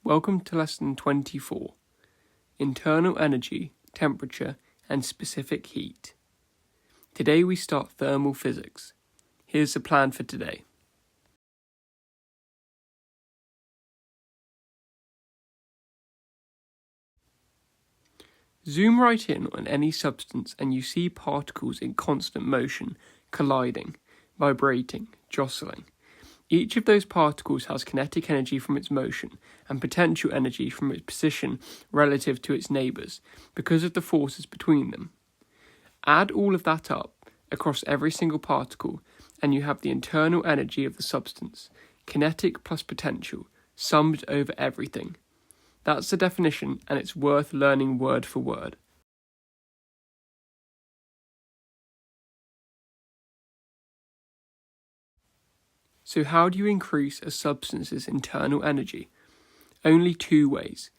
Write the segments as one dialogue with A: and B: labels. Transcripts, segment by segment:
A: Welcome to lesson 24, Internal Energy, Temperature and Specific Heat. Today we start thermal physics. Here's the plan for today. Zoom right in on any substance and you see particles in constant motion, colliding, vibrating, jostling. Each of those particles has kinetic energy from its motion and potential energy from its position relative to its neighbours because of the forces between them. Add all of that up across every single particle and you have the internal energy of the substance, kinetic plus potential, summed over everything. That's the definition and it's worth learning word for word. So how do you increase a substance's internal energy? Only two ways.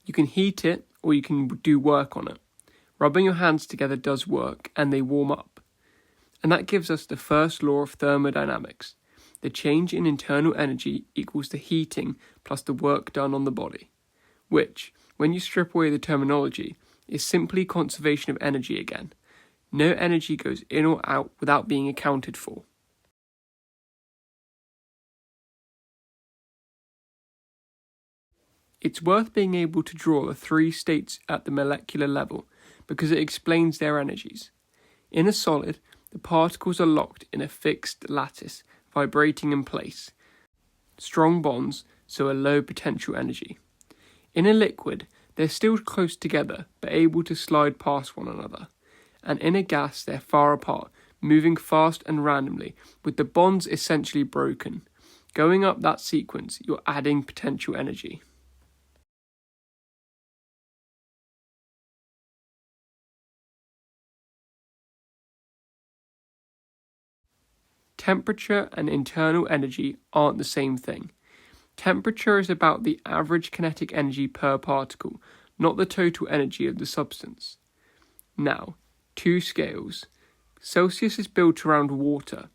A: You can heat it or you can do work on it. Rubbing your hands together does work and they warm up. And that gives us the first law of thermodynamics. The change in internal energy equals the heating plus the work done on the body, which, when you strip away the terminology, is simply conservation of energy again. No energy goes in or out without being accounted for. It's worth being able to draw the three states at the molecular level because it explains their energies. In a solid, the particles are locked in a fixed lattice, vibrating in place. Strong bonds, so a low potential energy. In a liquid, they're still close together but able to slide past one another. And in a gas, they're far apart, moving fast and randomly, with the bonds essentially broken. Going up that sequence, you're adding potential energy. Temperature and internal energy aren't the same thing. Temperature is about the average kinetic energy per particle, not the total energy of the substance. Now, two scales. Celsius is built around water.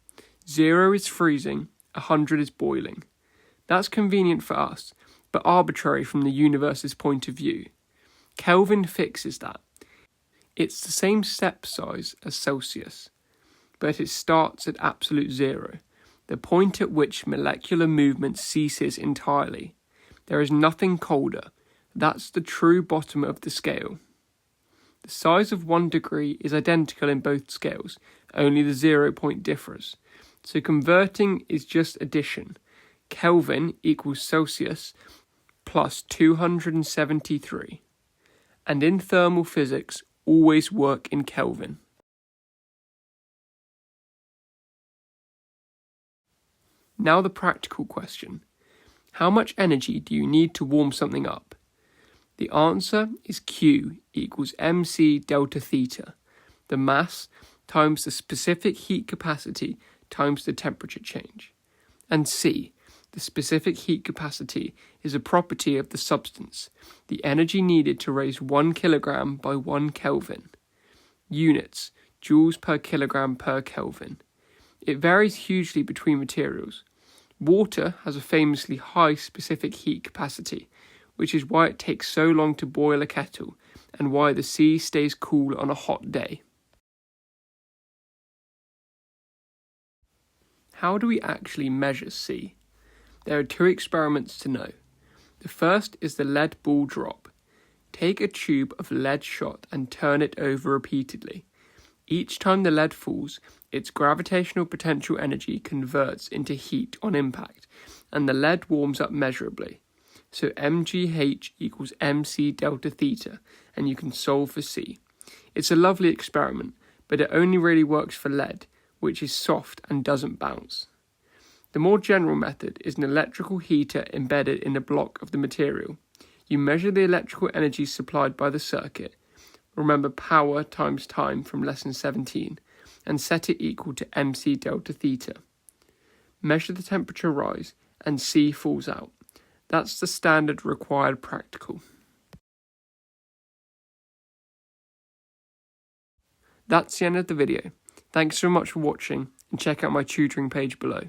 A: 0 is freezing, 100 is boiling. That's convenient for us, but arbitrary from the universe's point of view. Kelvin fixes that. It's the same step size as Celsius, but it starts at absolute 0, the point at which molecular movement ceases entirely. There is nothing colder. That's the true bottom of the scale. The size of 1 degree is identical in both scales, only the 0 point differs. So converting is just addition. Kelvin equals Celsius plus 273. And in thermal physics, always work in Kelvin. Now the practical question. How much energy do you need to warm something up? The answer is Q equals mc delta theta, the mass times the specific heat capacity times the temperature change. And C, the specific heat capacity, is a property of the substance, the energy needed to raise 1 kilogram by 1 Kelvin. Units, joules per kilogram per Kelvin. It varies hugely between materials. Water has a famously high specific heat capacity, which is why it takes so long to boil a kettle and why the sea stays cool on a hot day. How do we actually measure C? There are two experiments to know. The first is the lead ball drop. Take a tube of lead shot and turn it over repeatedly. Each time the lead falls, its gravitational potential energy converts into heat on impact, and the lead warms up measurably. So mgh equals mc delta theta, and you can solve for C. It's a lovely experiment, but it only really works for lead, which is soft and doesn't bounce. The more general method is an electrical heater embedded in a block of the material. You measure the electrical energy supplied by the circuit. Remember power times time from lesson 17, and set it equal to mc delta theta. Measure the temperature rise, and C falls out. That's the standard required practical. That's the end of the video. Thanks so much for watching, and check out my tutoring page below.